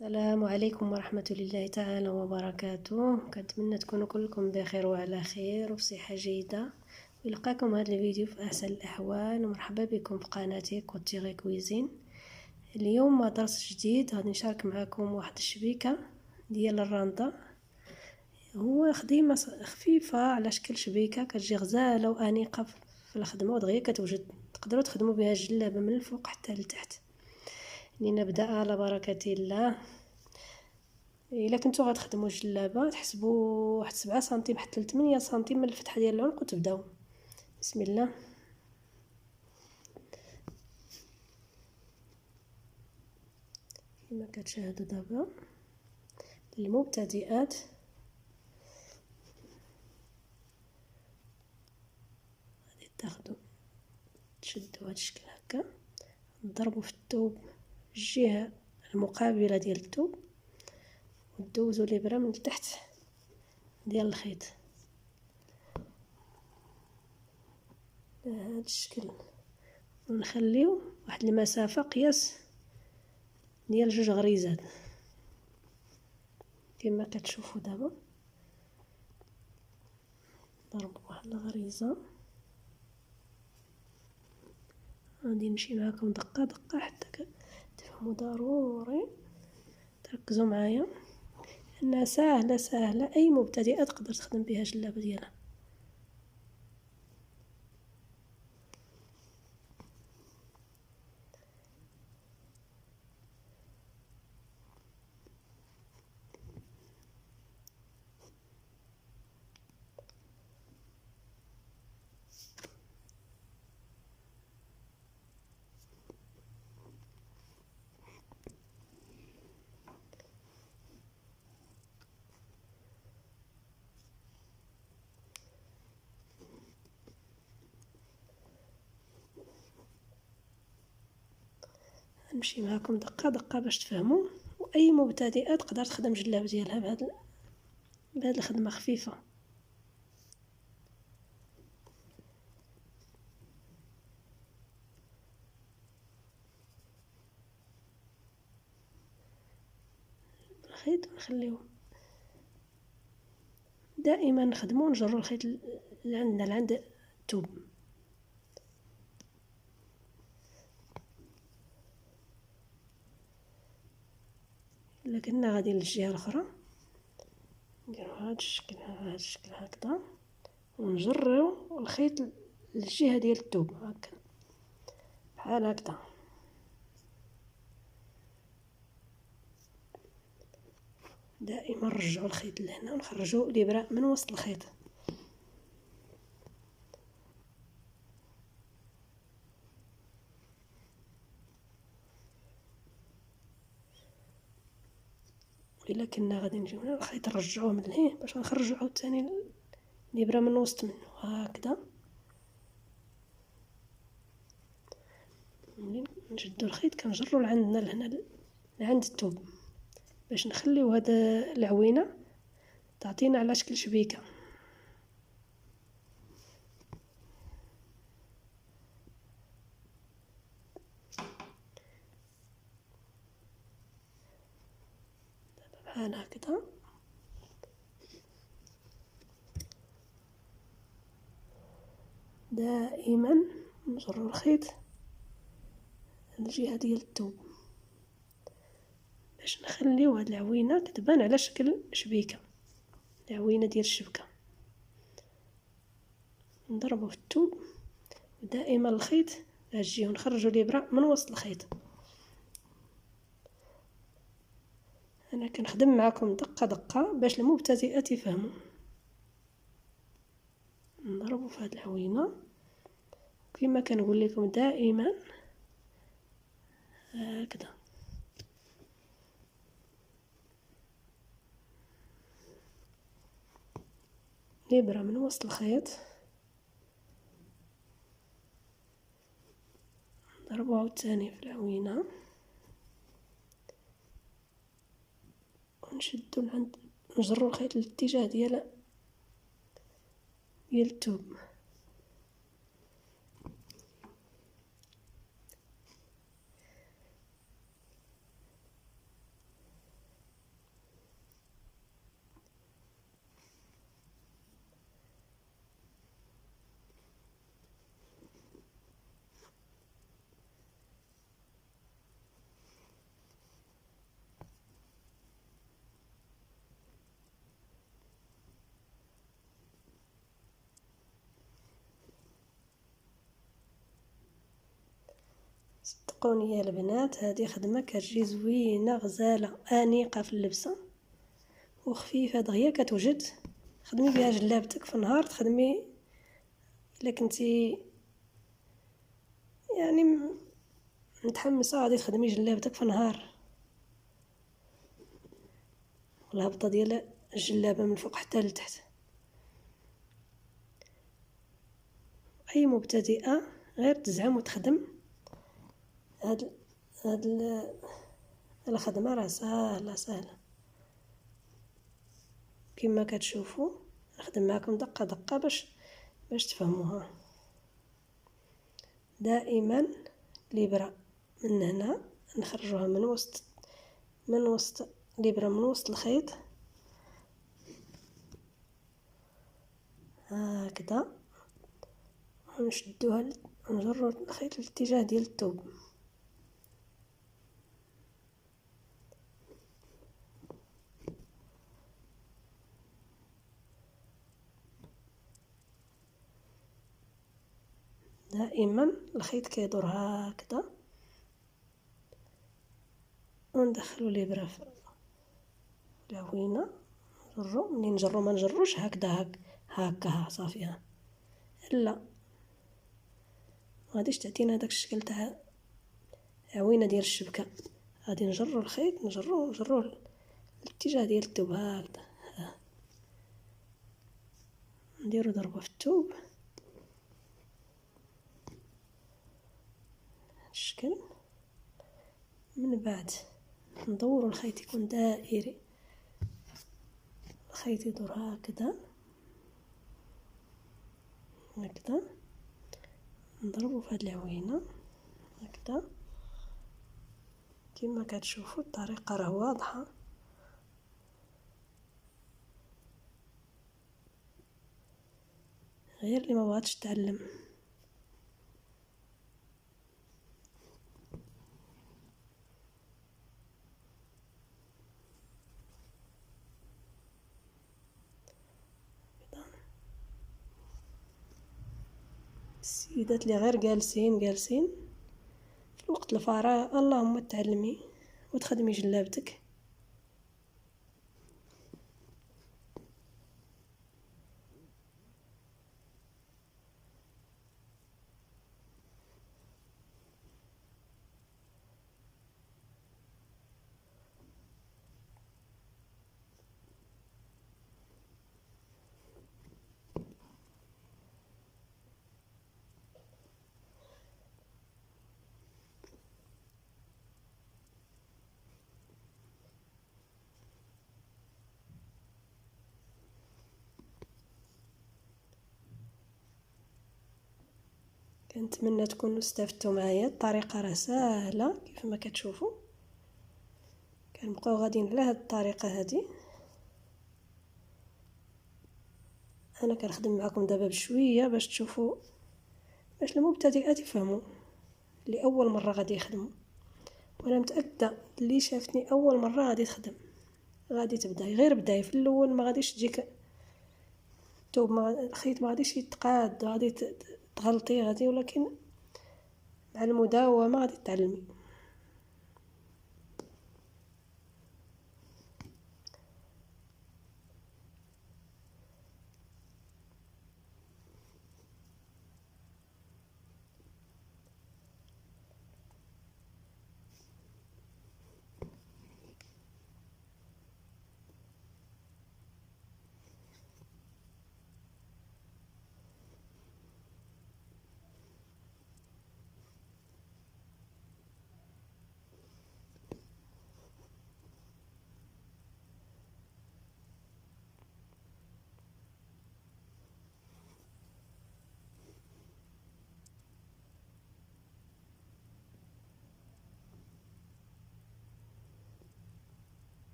السلام عليكم ورحمة الله تعالى وبركاته. كنتمنى تكونوا كلكم بخير وعلى خير وبصحة جيدة، ويلقاكم هذا الفيديو في أحسن الأحوال، ومرحبا بكم في قناتي كوتيغي كويزين. اليوم درس جديد غادي نشارك معكم واحد الشبيكة ديال الراندا. هو خديمة خفيفة على شكل شبيكة، كتجي غزالة وأنيقة في الخدمة ودغيا كتوجد. تقدروا تخدموا بها الجلابة من الفوق حتى لتحت. لنبدأ على بركة الله. الا كنتو غتخدموا الجلابه تحسبوا واحد 7 سنتيم حتى ل 8 سنتيم من الفتحه ديال العنق وتبداو. بسم الله. كما كتشاهدوا دابا للمبتدئات غادي تاخذوا تشدوا هذا الشكل هكا، تضربوا في الثوب الجهه المقابله ديال الثوب ودوزوا الابره من تحت ديال الخيط بهذا الشكل، ونخليو واحد المسافه قياس ديال 2 غريزات كما كتشوفوا دابا. ضربوا واحد الغريزه. غادي نمشي معكم دقه دقه حتى تفهموا. ضروري تركزوا معايا انها سهله اي مبتدئه تقدر تخدم بها الجلابه ديالها. نمشي معكم دقه دقه باش تفهموا، واي مبتدئه تقدر تخدم الجلابه ديالها بهاد الخدمه خفيفه. الخيط نخليوه دائما نخدموا نجروا الخيط اللي عندنا لعند الثوب. الا كنا غادي للجهه الاخرى نديروا هذا الشكل هكذا ونجروا الخيط للجهه ديال الثوب هكا بحال هكذا. دائما نرجعوا الخيط لهنا ونخرجوا الابره من وسط الخيط. الا كنا غادي نجيو هنا الخيط نرجعوه من لهيه باش نخرجوا عاوتاني الابره من وسط منه هكذا. ملي نشدوا الخيط كنجروا لعندنا لهنا لعند الثوب باش نخليو هاد العوينه تعطينا على شكل شبيكه. بحال هكذا دائما نجروا الخيط الجهه ديال الثوب باش نخليو هاد العوينه كتبان على شكل شبيكه، العوينه ديال الشبكه. نضربوا في الثوب ودائما الخيط غنجيو ونخرجوا الابره من وسط الخيط. انا كنخدم معكم دقه دقه باش المبتدئات يفهموا. نضربوا في هاد العوينه كما كنقول لكم دائما هكذا. الابره من وسط الخيط نضربوا عاوتاني في العوينه ونشدوا لعند نجروا الخيط للاتجاه ديال الثوب. صدقوني يا البنات، هذه خدمة كتجي زوينة غزالة انيقة في اللبسة وخفيفة دغيا كتوجد. خدمي بها جلابتك في النهار، تخدمي الا كنتي يعني متحمسة غادي تخدمي جلابتك في النهار. الهبطة ديال الجلابة من الفوق حتى لتحت. اي مبتدئة غير تزعم وتخدم هاد الخدمة راه سهلة كما كتشوفوا. نخدم معكم دقة دقة باش تفهموها. دائما الابرة من هنا نخرجوها من وسط الابرة، من وسط الخيط هكذا، ونشدوها ونجروا الخيط الاتجاه ديال الثوب. دائما الخيط كيدور هكذا، وندخلو الابره في العوينه. نجرو، منين نجرو ما نجروش هكذا هكا صافي. لا، غاديش تعطينا داك الشكل تاع عوينه ديال الشبكه. غادي نجرو الخيط، نجرو الاتجاه ديال الثوب هكذا. نديرو ضربه في الثوب الشكل. من بعد ندورو الخيط يكون دائري، الخيط يدور هكذا هكذا. نضربو في هاد العوينه هكذا كما كتشوفوا. الطريقه راه واضحه. غير اللي ما بغاتش تعلم. السيدات اللي غير جالسين في وقت الفراغ، اللهم تعلمي وتخدمي جلابتك. كنتمنى تكونوا استفدتوا معايا. الطريقه راه سهله كيف ما كتشوفوا. كنبقاو غاديين على هاد الطريقه هذه. انا كنخدم معكم دابا بشويه باش تشوفوا، باش المبتدئات يفهموا اللي اول مره غادي يخدموا. وانا متاكده اللي شافتني اول مره غادي تخدم، غادي تبداي غير بداي في الاول. ما غاديش تجيك الثوب، الخيط ما غاديش يتقاد، غادي تغلطي غادي، ولكن مع المداومه غادي تعلمي.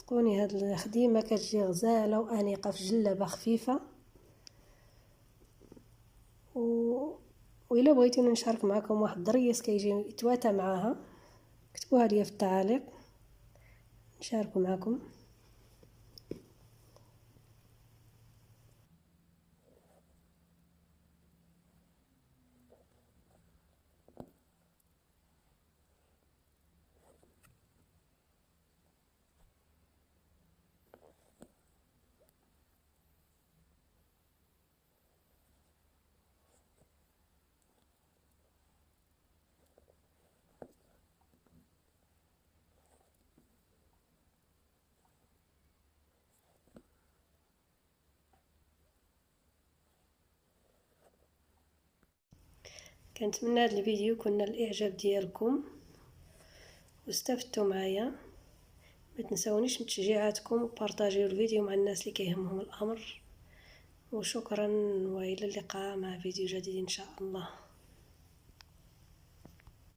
صدقوني هاد الخديمه كتجي غزاله وانيقه في جلابه خفيفه. وإلا بغيتوني نشارك معكم واحد الدريس كيجي يتواتى معاها، كتبوها ليا في التعاليق نشاركو معكم. كنتمنى هذا الفيديو يكون نال الاعجاب ديالكم واستفدتوا معايا. ما تنساونيش من تشجيعاتكم وبارطاجيو الفيديو مع الناس اللي كيهمهم الامر. وشكرا والى اللقاء مع فيديو جديد ان شاء الله.